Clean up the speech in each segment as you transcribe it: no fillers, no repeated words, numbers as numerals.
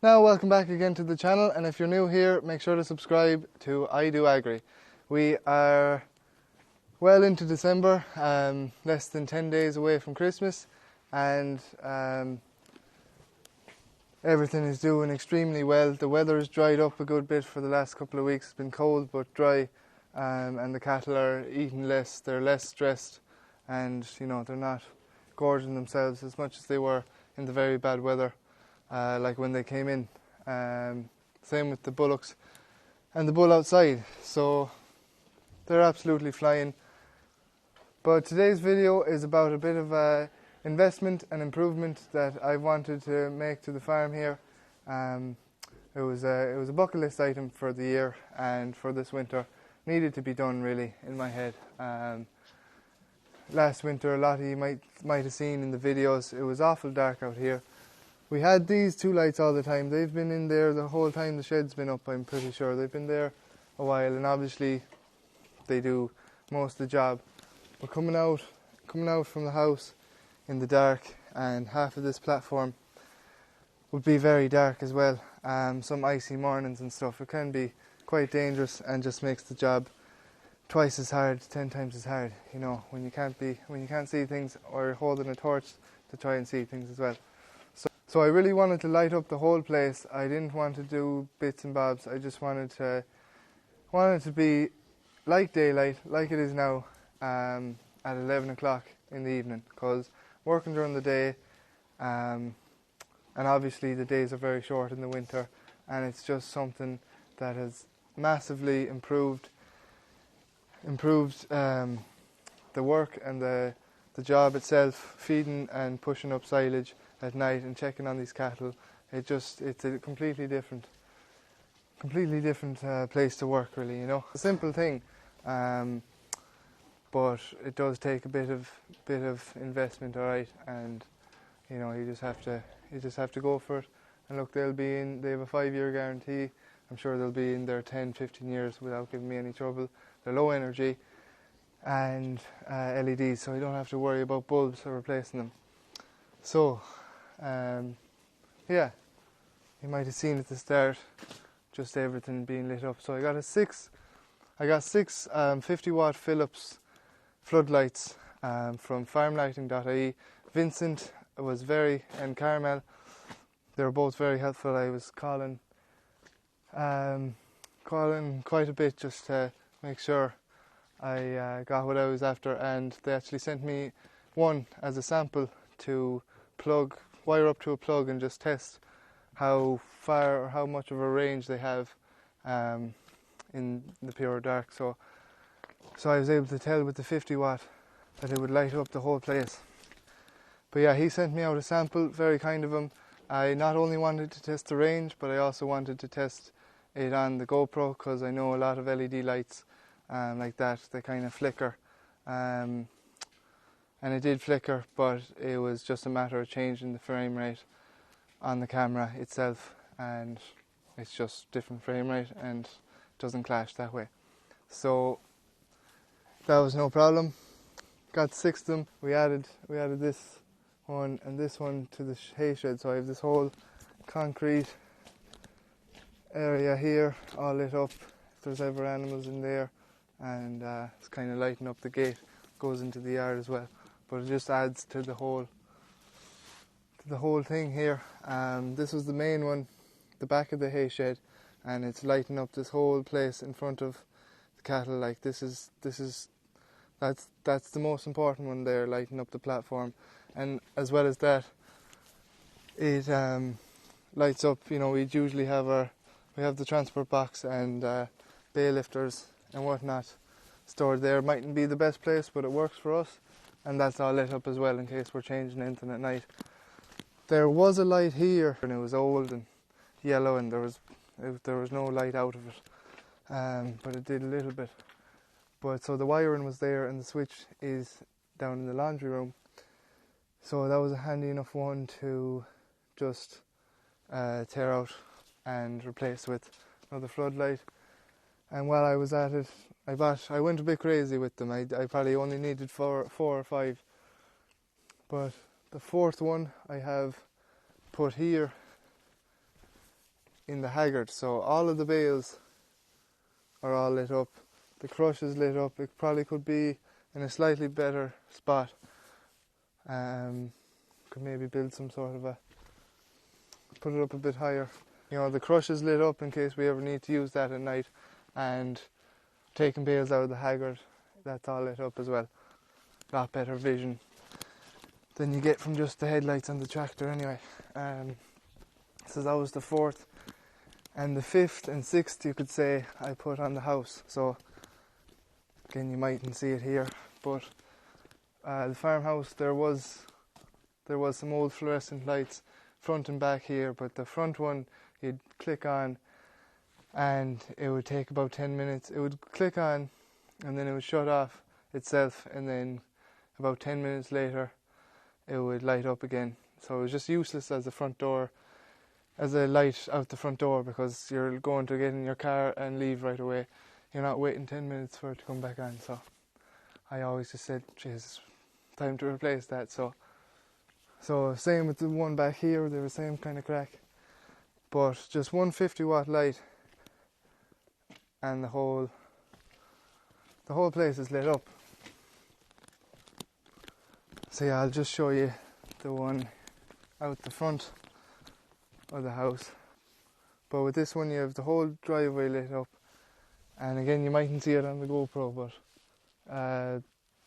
Now welcome back again to the channel, and if you're new here, make sure to subscribe to I Do Agri. We are well into December, less than 10 days away from Christmas, and everything is doing extremely well. The weather has dried up a good bit for the last couple of weeks. It's been cold but dry, and the cattle are eating less, they're less stressed, and they're not gorging themselves as much as they were in the very bad weather, like when they came in. Same with the bullocks and the bull outside, so they're absolutely flying. But today's video is about a bit of investment and improvement that I wanted to make to the farm here. It was a bucket list item for the year and for this winter. Needed to be done, really, in my head. Last winter, a lot of you might have seen in the videos, it was awful dark out here. We had these two lights all the time. They've been in there the whole time the shed's been up, I'm pretty sure. They've been there a while, and obviously they do most of the job. But coming out from the house in the dark, and half of this platform would be very dark as well. Some icy mornings and stuff. It can be quite dangerous and just makes the job twice as hard, 10 times as hard, when you can't see things, or holding a torch to try and see things as well. So I really wanted to light up the whole place. I didn't want to do bits and bobs. I just wanted it to be like daylight, like it is now, at 11 o'clock in the evening, because working during the day, and obviously the days are very short in the winter, and it's just something that has massively improved the work and the job itself, feeding and pushing up silage at night and checking on these cattle. It's a completely different place to work, really. A simple thing, but it does take a bit of investment, all right, and you just have to go for it. And look, they have a 5-year guarantee. I'm sure they'll be in there 10-15 years without giving me any trouble. They're low energy and LEDs, so I don't have to worry about bulbs or replacing them. So yeah, you might have seen at the start just everything being lit up. So I got six 50-watt Philips floodlights from Farmlighting.ie. Vincent and Carmel, they were both very helpful. I was calling quite a bit just to make sure I got what I was after, and they actually sent me one as a sample to wire up to a plug and just test how far or how much of a range they have in the pure dark. So I was able to tell with the 50-watt that it would light up the whole place. But yeah, he sent me out a sample, very kind of him. I not only wanted to test the range, but I also wanted to test it on the GoPro, because I know a lot of LED lights like that, they kind of flicker. And it did flicker, but it was just a matter of changing the frame rate on the camera itself, and it's just different frame rate and doesn't clash that way. So that was no problem. Got 6 of them. We added this one and this one to the Hayshed, so I have this whole concrete area here all lit up if there's ever animals in there, and it's kind of lighting up the gate, goes into the yard as well. But it just adds to the whole thing here. This was the main one, the back of the Hayshed, and it's lighting up this whole place in front of the cattle. Like that's the most important one there, lighting up the platform. And as well as that, it lights up. We'd usually have the transport box and bay lifters and whatnot stored there. Mightn't be the best place, but it works for us. And that's all lit up as well in case we're changing anything at night. There was a light here, and it was old and yellow, and there was no light out of it, but it did a little bit. But so the wiring was there, and the switch is down in the laundry room. So that was a handy enough one to just tear out and replace with another floodlight. And while I was at it, I went a bit crazy with them. I probably only needed four or five, but the fourth one I have put here in the Hayshed. So all of the bales are all lit up. The crush is lit up. It probably could be in a slightly better spot. Could maybe build some sort of put it up a bit higher. You know, the crush is lit up in case we ever need to use that at night, and taking bales out of the Hayshed, that's all lit up as well. A lot better vision than you get from just the headlights on the tractor anyway. So that was the 4th, and the 5th and 6th you could say I put on the house. So again, you mightn't see it here, but the farmhouse, there was some old fluorescent lights front and back here, but the front one you'd click on and it would take about 10 minutes. It would click on and then it would shut off itself, and then about 10 minutes later it would light up again. So it was just useless as a front door, as a light out the front door, because you're going to get in your car and leave right away. You're not waiting 10 minutes for it to come back on. So I always just said, Jesus, time to replace that. So same with the one back here, they were the same kind of crack, but just 150 watt light and the whole place is lit up. So yeah, I'll just show you the one out the front of the house. But with this one you have the whole driveway lit up, and again you mightn't see it on the GoPro, but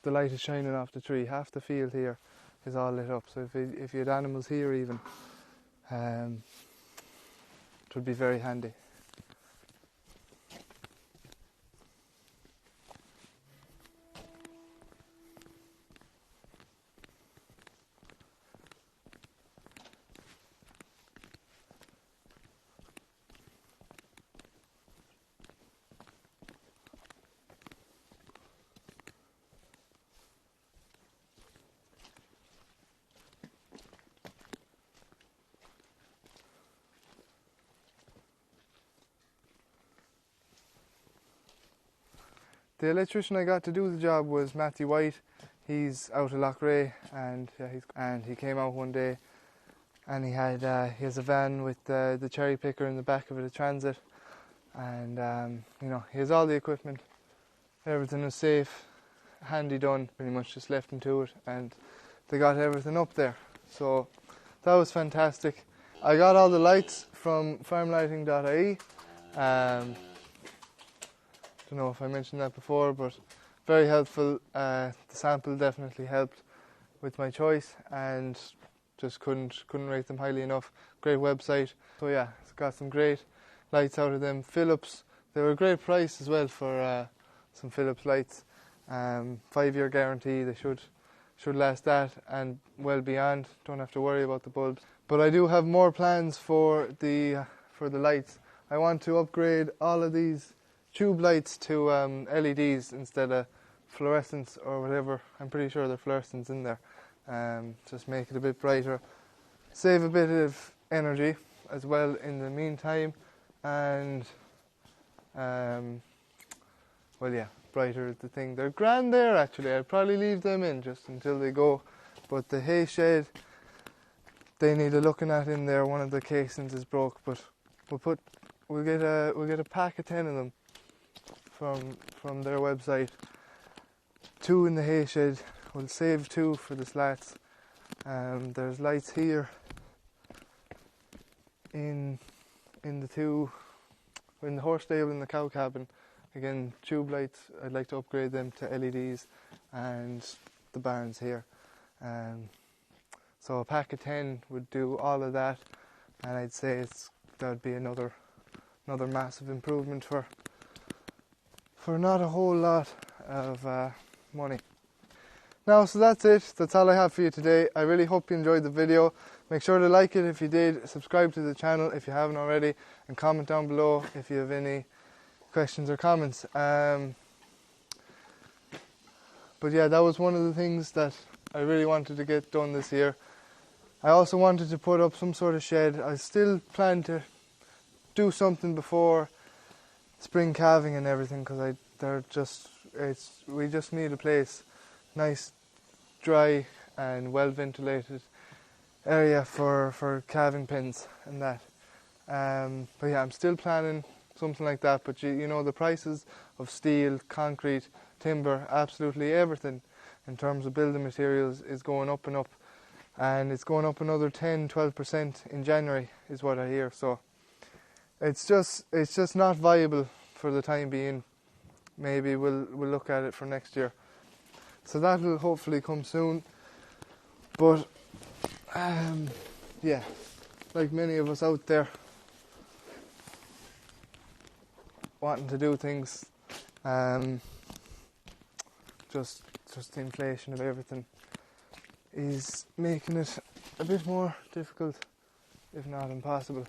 the light is shining off the tree. Half the field here is all lit up, so if you had animals here even, it would be very handy. The electrician I got to do the job was Matthew White. He's out of Loughrea, and he came out one day, and he has a van with the cherry picker in the back of it, a Transit, and you know, he has all the equipment. Everything was safe, handy done. Pretty much just left him to it, and they got everything up there. So that was fantastic. I got all the lights from Farmlighting.ie. Don't know if I mentioned that before, but very helpful. The sample definitely helped with my choice, and just couldn't rate them highly enough. Great website. So yeah, it's got some great lights out of them. Philips, they were a great price as well for some Philips lights. 5-year guarantee. They should last that and well beyond. Don't have to worry about the bulbs. But I do have more plans for the lights. I want to upgrade all of these tube lights to LEDs instead of fluorescents or whatever. I'm pretty sure there's fluorescents in there. Just make it a bit brighter, save a bit of energy as well in the meantime, and well, yeah, brighter is the thing. They're grand there actually. I'd probably leave them in just until they go, but the Hayshed, they need a looking at in there. One of the casings is broke, but we'll get a pack of 10 of them from their website. 2 in the Hayshed. We'll save 2 for the slats. There's lights here in the 2 in the horse stable and the cow cabin. Again, tube lights. I'd like to upgrade them to LEDs, and the barns here. So a pack of 10 would do all of that, and I'd say that would be another massive improvement for not a whole lot of money. Now, so that's it. That's all I have for you today. I really hope you enjoyed the video. Make sure to like it if you did, subscribe to the channel if you haven't already, and comment down below if you have any questions or comments. But yeah, that was one of the things that I really wanted to get done this year. I also wanted to put up some sort of shed. I still plan to do something before spring calving and everything, because we just need a place, nice, dry and well ventilated area for calving pens and that. But yeah, I'm still planning something like that. But you know, the prices of steel, concrete, timber, absolutely everything in terms of building materials is going up and up, and it's going up another 10-12% in January is what I hear. So it's just not viable for the time being. Maybe we'll look at it for next year. So that will hopefully come soon. But yeah, like many of us out there wanting to do things, just the inflation of everything is making it a bit more difficult, if not impossible.